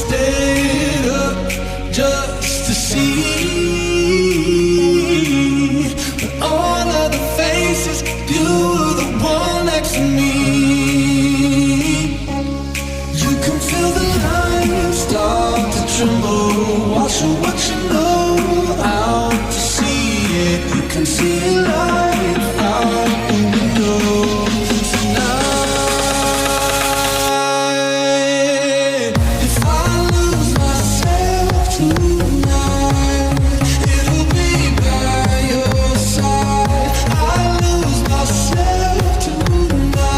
stayed up just to see all of the faces. You were the one next to me. You can feel the lines start to tremble. Watch what you know out to see it. You can see it light out the window tonight. If I lose myself tonight, it'll be by your side. I lose myself tonight.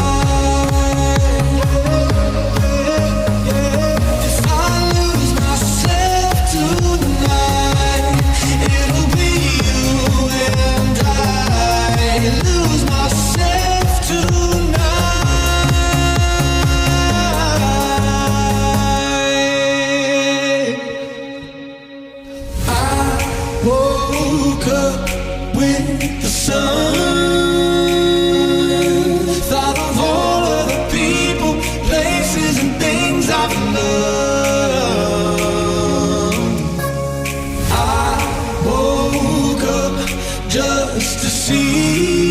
If I lose myself tonight, it'll be you and I lose myself tonight. I woke up with the sun. Thought of all of the people, places, and things I've loved. I woke up just to see